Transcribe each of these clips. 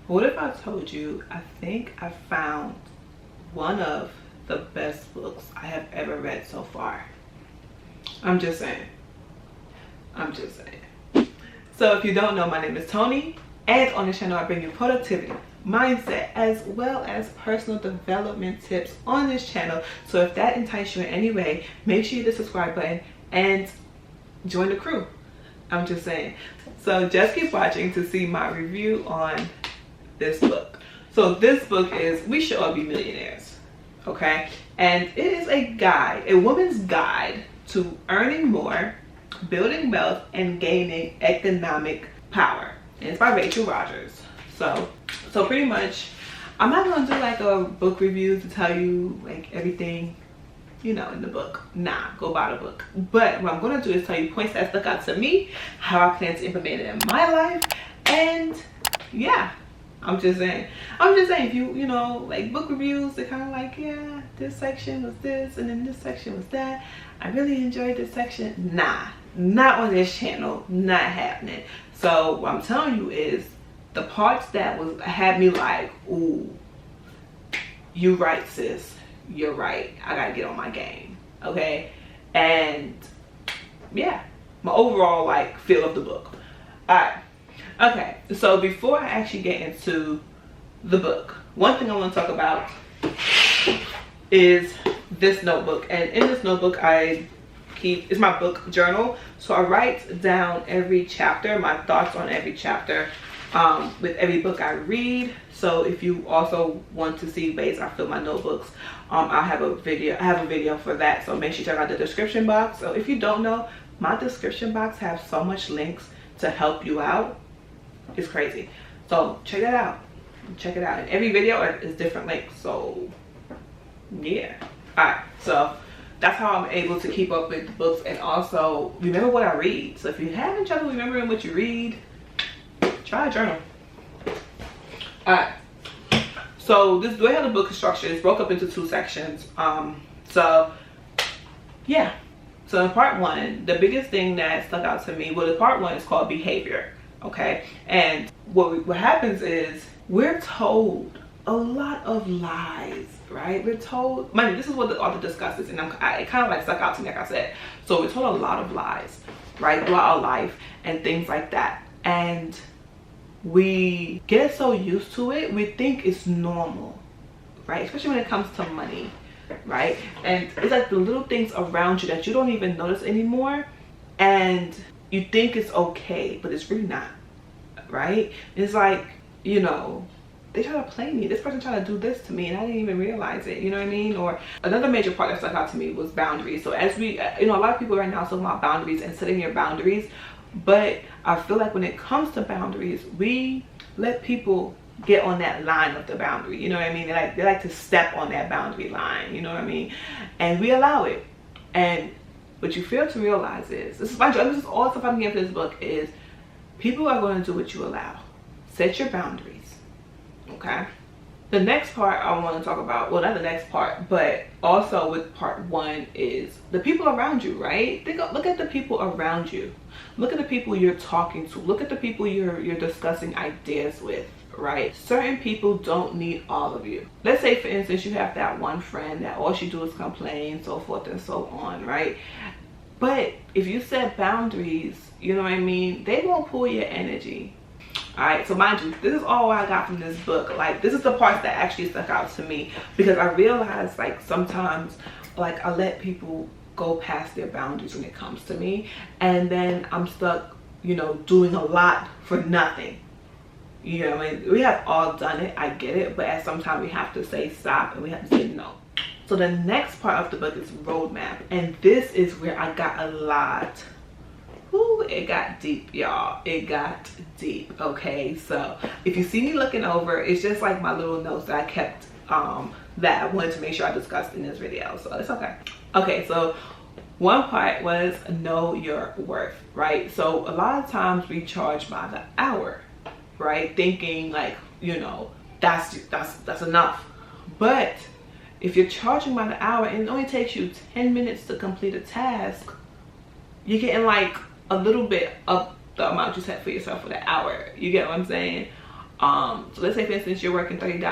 What if I told you I think I found one of the best books I have ever read so far? I'm just saying. So if you don't know, my name is Toni, and on this channel I bring you productivity, mindset, as well as personal development tips on this channel. So if that entices you in any way, make sure you hit the subscribe button and join the crew. I'm just saying. So just keep watching to see my review on this book. So this book is We Should All Be Millionaires, okay? And it is a guide, a woman's guide to earning more, building wealth, and gaining economic power. And it's by Rachel Rodgers. So pretty much, I'm not gonna do like a book review to tell you like everything, you know, in the book. Nah, go buy the book. But what I'm gonna do is tell you points that stuck out to me, how I plan to implement it in my life, and yeah. I'm just saying, if you know, like book reviews, they're kind of like, yeah, this section was this, and then this section was that. I really enjoyed this section. Nah, not on this channel, not happening. So what I'm telling you is the parts that had me like, ooh, you right, sis, you're right. I gotta get on my game, okay? And yeah, my overall like feel of the book. All right. Okay, so before I actually get into the book, one thing I want to talk about is this notebook. And in this notebook it's my book journal. So I write down every chapter, my thoughts on every chapter with every book I read. So if you also want to see ways I fill my notebooks, I have a video for that. So make sure you check out the description box. So if you don't know, my description box has so much links to help you out. It's crazy. So check that out. Check it out. And every video is different links. So yeah. Alright, so that's how I'm able to keep up with the books and also remember what I read. So if you're having trouble remembering what you read, try a journal. Alright. So this way how the book is structured is broke up into two sections. So yeah. So in part one, the biggest thing that stuck out to me, well, the part one is called behavior. Okay, and what happens is we're told a lot of lies, right? We're told, mind you, this is what the author discusses, and it kind of like stuck out to me, like I said. So we're told a lot of lies, right, throughout our life and things like that, and we get so used to it, we think it's normal, right? Especially when it comes to money, right? And it's like the little things around you that you don't even notice anymore, and you think it's okay, but it's really not, right? It's like, you know, they try to play me. This person tried to do this to me and I didn't even realize it, you know what I mean? Or another major part that stuck out to me was boundaries. So as we, you know, a lot of people right now are talking about boundaries and setting your boundaries, but I feel like when it comes to boundaries, we let people get on that line of the boundary, you know what I mean? They like to step on that boundary line, you know what I mean? And we allow it. And what you fail to realize is, this is all stuff I'm getting for this book, is people are going to do what you allow. Set your boundaries, okay? The next part I want to talk about, well, not the next part, but also with part one, is the people around you, right? Look at the people around you. Look at the people you're talking to. Look at the people you're discussing ideas with, right? Certain people don't need all of you. Let's say, for instance, you have that one friend that all she do is complain, so forth and so on, right? But if you set boundaries, you know what I mean, they won't pull your energy. All right, so mind you, this is all I got from this book. Like, this is the parts that actually stuck out to me, because I realized, like, sometimes, like, I let people go past their boundaries when it comes to me, and then I'm stuck, you know, doing a lot for nothing. You know, I mean, we have all done it, I get it, but at some time we have to say stop and we have to say no. So the next part of the book is roadmap, and this is where I got a lot. Ooh, it got deep, y'all. It got deep. Okay, so if you see me looking over, it's just like my little notes that I kept that I wanted to make sure I discussed in this video, so it's okay. Okay, so one part was know your worth, right? So a lot of times we charge by the hour, right? Thinking like, you know, that's enough. But if you're charging by the hour and it only takes you 10 minutes to complete a task, you're getting like a little bit of the amount you set for yourself for the hour. You get what I'm saying? So let's say for instance you're working $30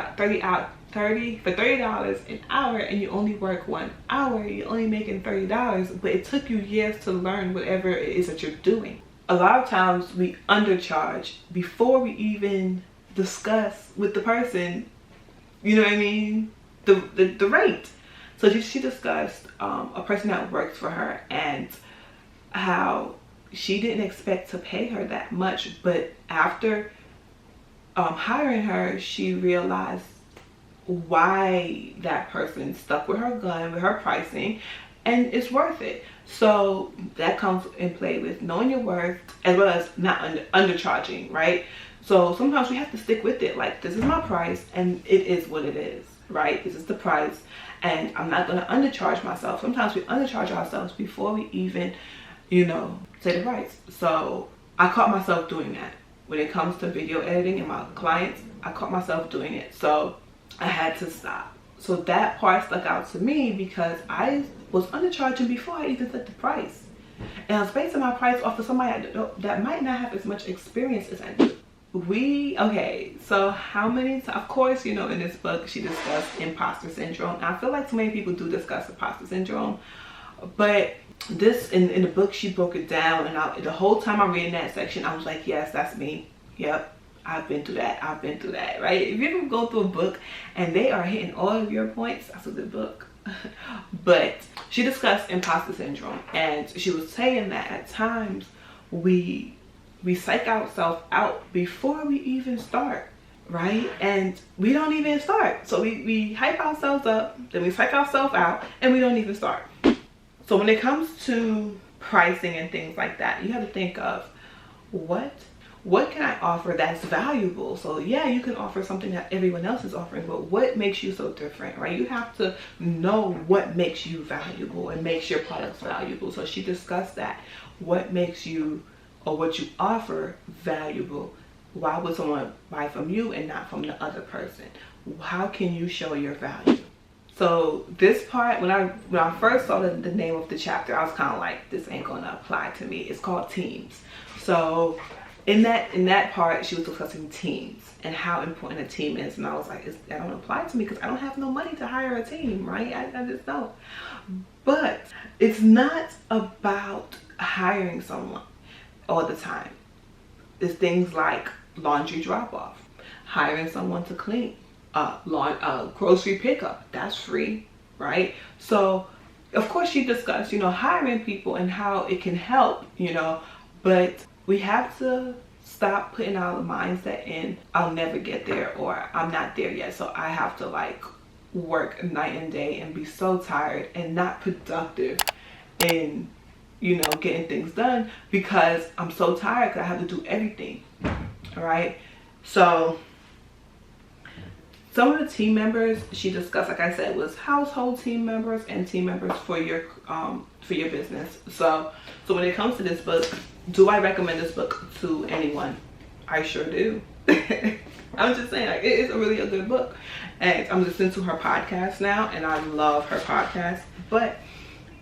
an hour and you only work 1 hour, you're only making $30, but it took you years to learn whatever it is that you're doing. A lot of times we undercharge before we even discuss with the person, you know what I mean, the rate. So she discussed a person that works for her and how she didn't expect to pay her that much, but after hiring her, she realized why that person stuck with her gun, with her pricing, and it's worth it. So that comes in play with knowing your worth as well as not undercharging, right? So sometimes we have to stick with it. Like, this is my price and it is what it is, right? This is the price and I'm not going to undercharge myself. Sometimes we undercharge ourselves before we even, you know, say the price. So I caught myself doing that when it comes to video editing and my clients. I caught myself doing it, so I had to stop. So that part stuck out to me because I was undercharging before I even set the price, and I was basing my price off of somebody that might not have as much experience as I do. Okay, so how many times, of course, you know, in this book she discussed imposter syndrome. I feel like so many people do discuss imposter syndrome, but this in the book she broke it down, and the whole time I'm reading that section I was like, yes, that's me. Yep, I've been through that. I've been through that, right? If you ever go through a book and they are hitting all of your points, that's a good book. But she discussed imposter syndrome, and she was saying that at times we psych ourselves out before we even start, right? And we don't even start. So we hype ourselves up, then we psych ourselves out, and we don't even start. So when it comes to pricing and things like that, you have to think of what can I offer that's valuable? So yeah, you can offer something that everyone else is offering, but what makes you so different, right? You have to know what makes you valuable and makes your products valuable. So she discussed that. What makes you, or what you offer, valuable? Why would someone buy from you and not from the other person? How can you show your value? So this part, when I first saw the name of the chapter, I was kind of like, this ain't gonna apply to me. It's called teams. So in that part, she was discussing teams and how important a team is, and I was like, that don't apply to me because I don't have no money to hire a team, right? I just don't. But it's not about hiring someone all the time. It's things like laundry drop-off, hiring someone to clean, grocery pickup, that's free, right? So of course she discussed, you know, hiring people and how it can help, you know, but we have to stop putting our mindset in, I'll never get there, or I'm not there yet, so I have to like work night and day and be so tired and not productive in, you know, getting things done because I'm so tired because I have to do everything. All right, so some of the team members she discussed, like I said, was household team members and team members for your business. So when it comes to this book, do I recommend this book to anyone? I sure do. I'm just saying, like, it is really a good book, and I'm listening to her podcast now, and I love her podcast. But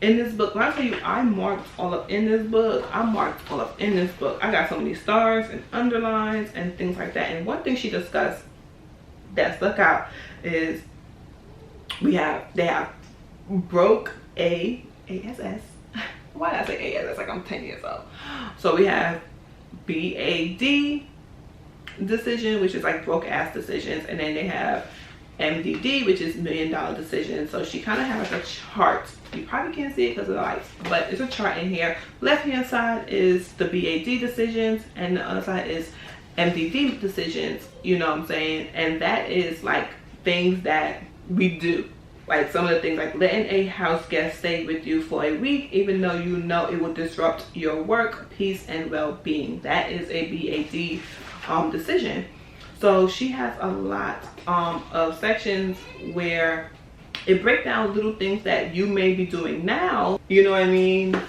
in this book, when I tell you I marked all up in this book, I got so many stars and underlines and things like that. And one thing she discussed that stuck out is they have broke ASS. Why did I say ASS? Like I'm 10 years old. So we have BAD decision, which is like broke ass decisions, and then they have MDD, which is $1 million decisions. So she kind of has a chart. You probably can't see it because of the lights, but it's a chart in here. Left hand side is the BAD decisions, and the other side is MDD decisions, you know what I'm saying? And that is like things that we do. Like some of the things like letting a house guest stay with you for a week, even though you know it will disrupt your work, peace, and well-being. That is a BAD decision. So she has a lot of sections where it breaks down little things that you may be doing now, you know what I mean,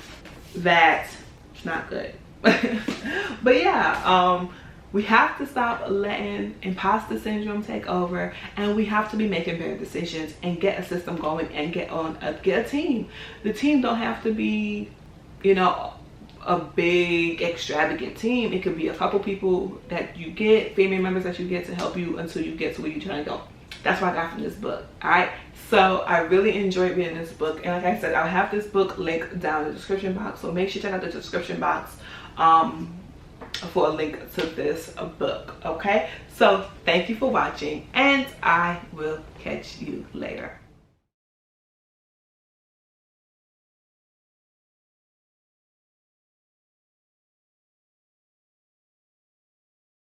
that it's not good. But yeah, we have to stop letting imposter syndrome take over, and we have to be making better decisions and get a system going and get a team. The team don't have to be, you know, a big extravagant team. It could be a couple people that you get, family members that you get to help you until you get to where you're trying to go. That's what I got from this book. All right, so I really enjoyed reading this book, and like I said, I'll have this book linked down in the description box, so make sure you check out the description box for a link to this book. Okay, so thank you for watching, and I will catch you later.